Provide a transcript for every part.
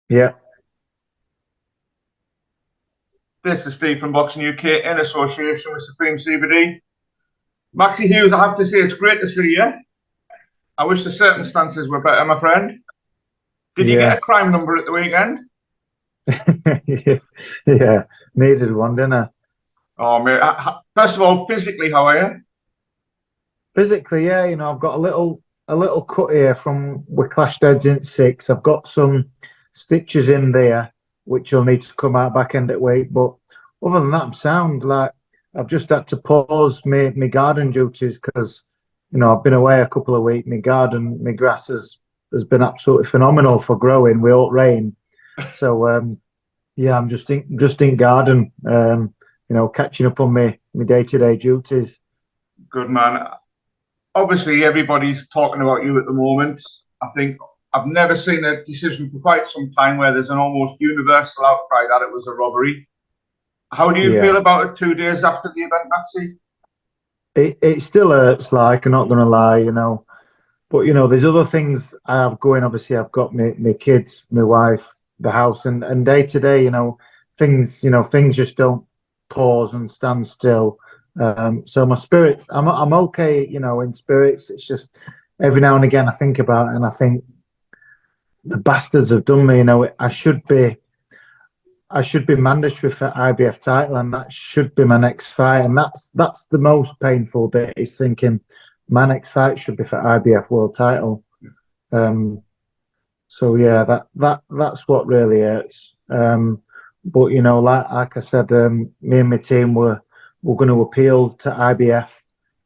Yeah, This is Steve from Boxing UK in association with Supreme CBD. Maxi Hughes, I have to say it's great to see you. I wish the circumstances were better, my friend. Did you get yeah, a crime number at the weekend? yeah. Needed one, didn't I? Oh, mate. First of all, physically, how are you? Physically, yeah. I've got a little cut here from we clashed heads in six. I've got some stitches in there, which will need to come out back end at week. But other than that, I'm sound. Like I've just had to pause my garden duties because I've been away a couple of weeks. My garden, my grass has been absolutely phenomenal for growing without rain. So yeah, I'm just in garden, catching up on my day-to-day duties. Good man. Obviously, everybody's talking about you at the moment. I think I've never seen a decision for quite some time where there's an almost universal outcry that it was a robbery. How do you feel Yeah, about it 2 days after the event, Maxi? it still hurts. Like I'm not gonna lie, but there's other things I have going. Obviously, I've got my kids, my wife, the house, and day to day, things just don't pause and stand still. So my spirits, I'm okay, in spirits. It's just every now and again I think about it and I think the bastards have done me. I should be mandatory for IBF title, and that should be my next fight. And that's the most painful bit is thinking my next fight should be for IBF world title. Um, so yeah, that's what really hurts. But like I said, me and my team we're going to appeal to IBF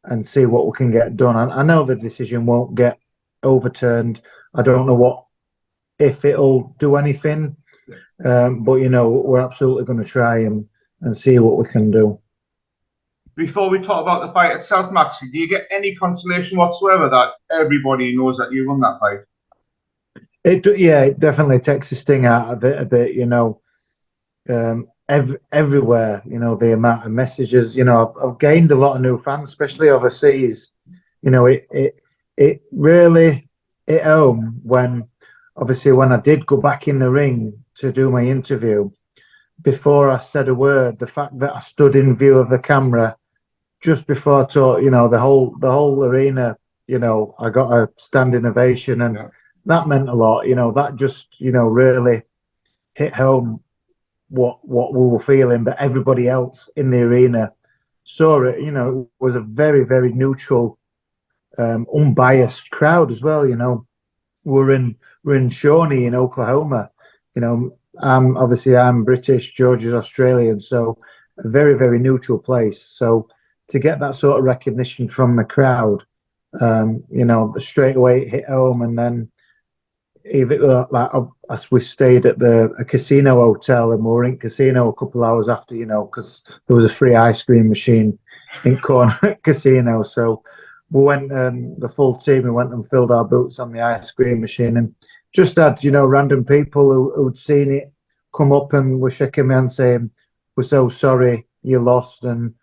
and see what we can get done. I know the decision won't get overturned. I don't know what if it'll do anything. But we're absolutely going to try and see what we can do. Before we talk about the fight itself, Maxi, do you get any consolation whatsoever that everybody knows that you won that fight? Yeah, it definitely takes the sting out of it a bit. Everywhere. The amount of messages. I've gained a lot of new fans, especially overseas. It really hit home when, obviously, when I did go back in the ring to do my interview. Before I said a word, the fact that I stood in view of the camera just before I taught, the whole arena, I got a standing ovation, and Yeah. that meant a lot. That just, really hit home what we were feeling. But everybody else in the arena saw it. It was a very, very neutral, unbiased crowd as well. We're in we're in Shawnee in Oklahoma. Obviously I'm British, George is Australian, so a very, very neutral place. So to get that sort of recognition from the crowd, straight away it hit home, and then even as we stayed at a casino hotel, and we were in casino a couple of hours after, because there was a free ice cream machine in corner casino. So we went, the full team, we went and filled our boots on the ice cream machine, and just had random people who'd seen it come up and were shaking me and saying, "We're so sorry you lost," and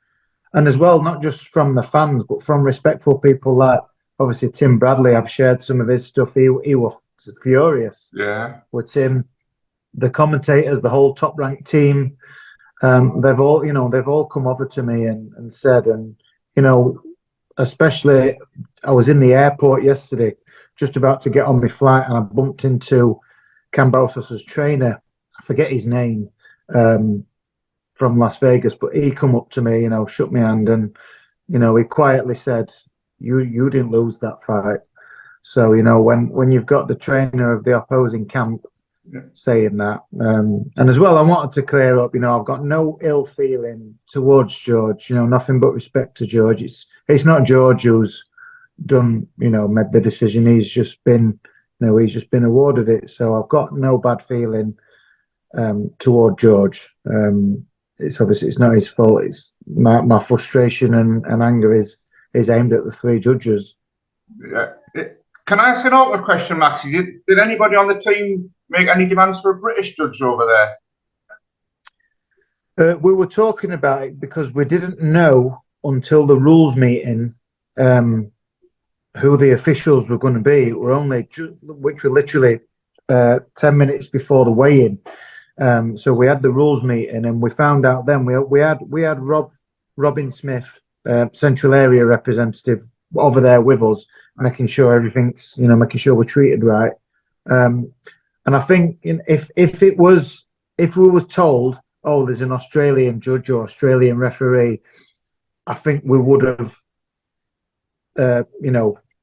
as well, not just from the fans, but from respectful people like obviously Tim Bradley. I've shared some of his stuff. He was furious Yeah. with Tim. The commentators, the whole top ranked team, they've all come over to me and said, and you know, especially I was in the airport yesterday, just about to get on my flight, and I bumped into Kambosos' trainer. I forget his name. From Las Vegas, but he come up to me, shook my hand, and he quietly said, "You didn't lose that fight." So when you've got the trainer of the opposing camp Yeah. saying that, and as well, I wanted to clear up. I've got no ill feeling towards George. Nothing but respect to George. It's not George who's done, made the decision. He's just been awarded it. So I've got no bad feeling toward George. It's obviously it's not his fault. It's my frustration and anger is aimed at the three judges. Yeah. Can I ask an awkward question, Maxi? Did anybody on the team make any demands for a British judge over there? We were talking about it because we didn't know until the rules meeting um, who the officials were going to be. We're only, which were literally 10 minutes before the weigh-in. So we had the rules meeting, and we found out then we had Robin Smith, Central Area representative, over there with us, making sure everything's, making sure we're treated right. And I think if we was told, oh, there's an Australian judge or Australian referee, I think we would have,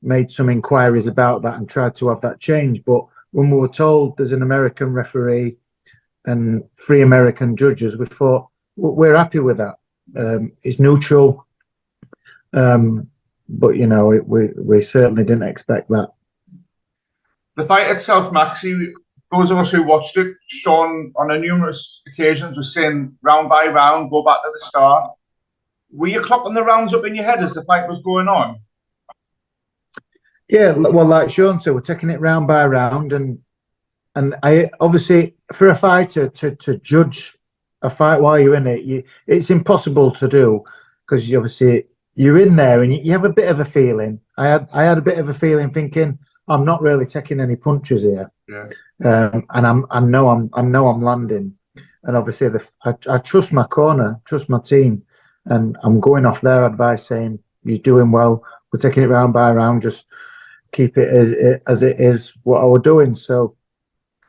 made some inquiries about that and tried to have that change. But when we were told there's an American referee and 3 American judges, we thought we're happy with that. It's neutral, but we certainly didn't expect that. The fight itself, Maxi, those of us who watched it, Sean on a numerous occasions was saying round by round, go back to the start. Were you clocking the rounds up in your head as the fight was going on? Yeah, well, like Sean said, we're taking it round by round, and I obviously, for a fighter to judge a fight while you're in it, it's impossible to do, because you're in there and you have a bit of a feeling. I had a bit of a feeling, thinking I'm not really taking any punches here, and I know I'm landing, and obviously I trust my corner, trust my team, and I'm going off their advice, saying you're doing well. We're taking it round by round. Just keep it as it is. What I was doing. So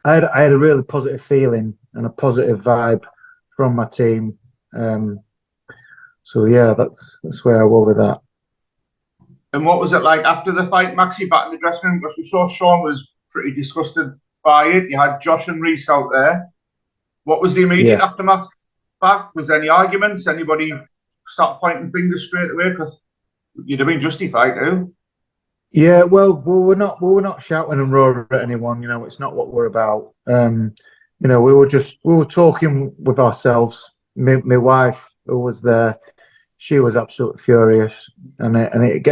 I had a really positive feeling and a positive vibe from my team. So yeah, that's where I was with that. And what was it like after the fight, Maxi, back in the dressing room? Because we saw Sean was pretty disgusted by it. You had Josh and Reese out there. What was the immediate aftermath back? Was there any arguments? Anybody start pointing fingers straight away? Because you'd have been justified too. Yeah, well, we were not shouting and roaring at anyone. It's not what we're about. We were talking with ourselves. My wife, who was there, she was absolutely furious, and it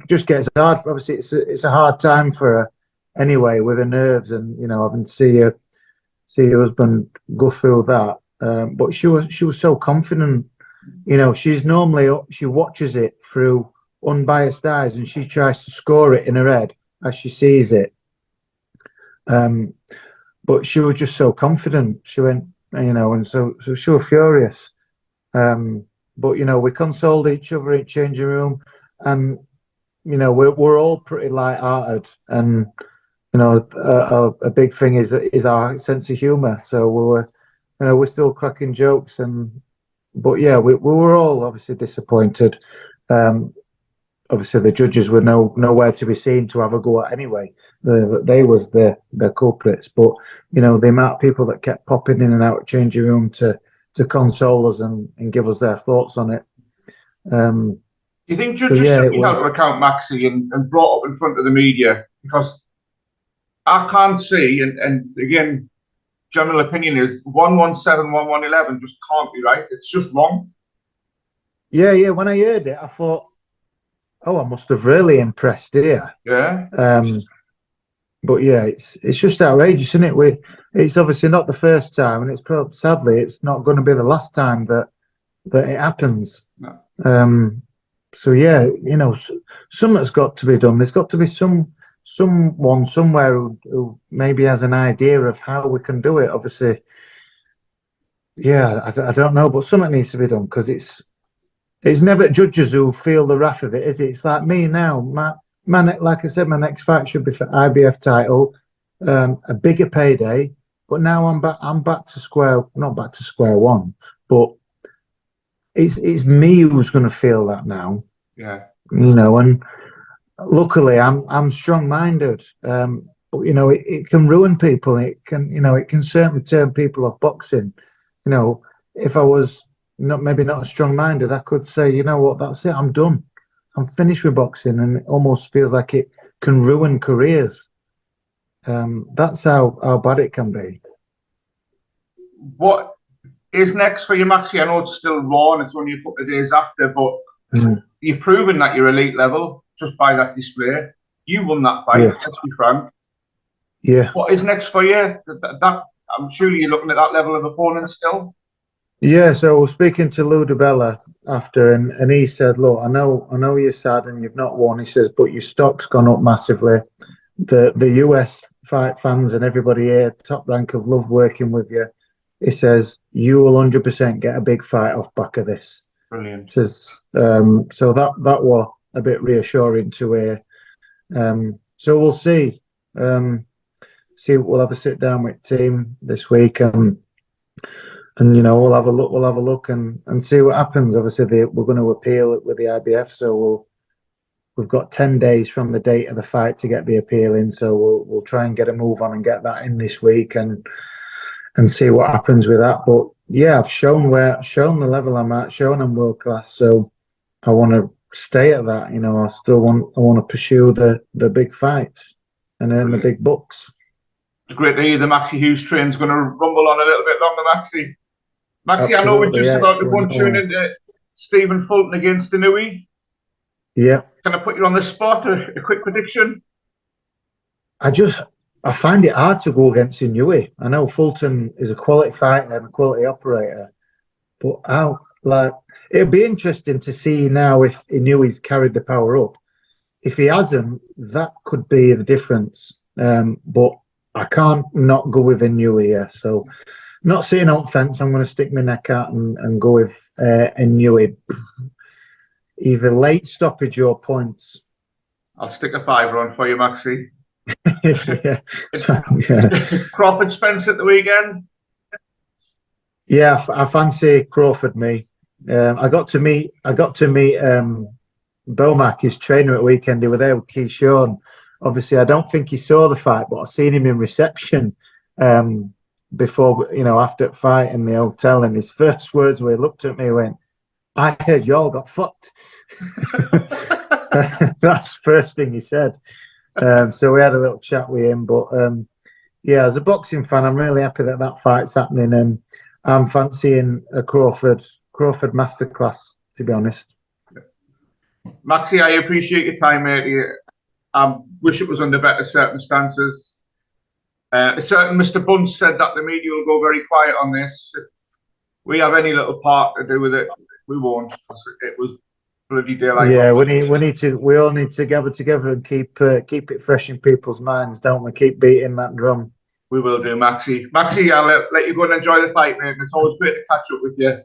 just gets hard. Obviously, it's a hard time for her anyway, with her nerves, and having to see your husband go through that. But she was so confident. She watches it through unbiased eyes, and she tries to score it in her head as she sees it. But she was just so confident. She went, and so she was furious. But we consoled each other in changing room, and we're all pretty light-hearted, and a big thing is our sense of humour. So we're still cracking jokes, but yeah, we were all obviously disappointed. Obviously, the judges were nowhere to be seen to have a go at anyway. They was the culprits, but the amount of people that kept popping in and out of changing room to console us and give us their thoughts on it. Do you think judges should be held to account, Maxi, and brought up in front of the media? Because I can't see, and again, general opinion is 117, 1111 just can't be right. It's just wrong. Yeah. When I heard it, I thought, oh, I must have really impressed here. Yeah. But yeah, it's just outrageous, isn't it? It's obviously not the first time, and sadly it's not going to be the last time that it happens. No. So yeah, something's got to be done. There's got to be someone somewhere who maybe has an idea of how we can do it. Obviously, yeah, I don't know, but something needs to be done, because it's never judges who feel the wrath of it, is it? It's like me now. Like I said, my next fight should be for IBF title, a bigger payday. But now I'm back to not back to square one, but it's me who's going to feel that now. Yeah. And luckily I'm strong-minded. But it can ruin people. It can certainly turn people off boxing. If I was maybe not as strong-minded, I could say, you know what, that's it, I'm done. I'm finished with boxing, and it almost feels like it can ruin careers. That's how bad it can be. What is next for you, Maxi? I know it's still raw and it's only a couple of days after, but you've proven that you're elite level just by that display. You won that fight, let's be frank. Yeah. What is next for you? I'm surely you're looking at that level of opponent still. Yeah, so speaking to Lou DiBella after, and he said, look, I know you're sad and you've not won. He says, but your stock's gone up massively. The US fight fans and everybody here, Top Rank, have loved working with you. He says you will 100% get a big fight off back of this. Brilliant. Says so that was a bit reassuring to hear. So we'll see. We'll have a sit down with team this week, and we'll have a look and see what happens. Obviously, we're going to appeal it with the IBF, so we've got 10 days from the date of the fight to get the appeal in. So we'll try and get a move on and get that in this week and see what happens with that. But yeah, I've shown the level I'm at, shown I'm world class. So I want to stay at that. I want to pursue the big fights and earn the big bucks. It's great to hear the Maxi Hughes train's going to rumble on a little bit longer, Maxi. Maxi, absolutely, I know we're just about to go and tune into Stephen Fulton against Inouye. Yeah. Can I put you on the spot? A quick prediction? I find it hard to go against Inouye. I know Fulton is a quality fighter and a quality operator, but it'll be interesting to see now if Inouye's carried the power up. If he hasn't, that could be the difference. But I can't not go with Inouye here. So, not seeing out fence, I'm going to stick my neck out and go with Inouye. Either late stoppage or points. I'll stick a fiver on for you, Maxi. Yeah. Crawford Spence at the weekend. Yeah, I fancy Crawford. I got to meet Bomac, his trainer, at weekend. He was there with Keyshawn. Obviously, I don't think he saw the fight, but I've seen him in reception before, after the fight in the hotel. And his first words were, he looked at me and went, "I heard y'all got fucked." That's the first thing he said. So we had a little chat with him. But yeah, as a boxing fan, I'm really happy that fight's happening, and I'm fancying a Crawford masterclass, to be honest. Maxi, I appreciate your time, mate. I wish it was under better circumstances. A certain Mr. Bunce said that the media will go very quiet on this. If we have any little part to do with it, we won't. It was bloody daylight. Yeah, we all need to gather together and keep it fresh in people's minds, don't we? Keep beating that drum. We will do, Maxi. Maxi, I'll let you go and enjoy the fight, mate. And it's always great to catch up with you.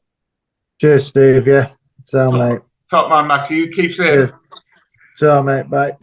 Cheers, Steve. Yeah, so mate. Top man, Maxi. You keep safe. So mate. Bye.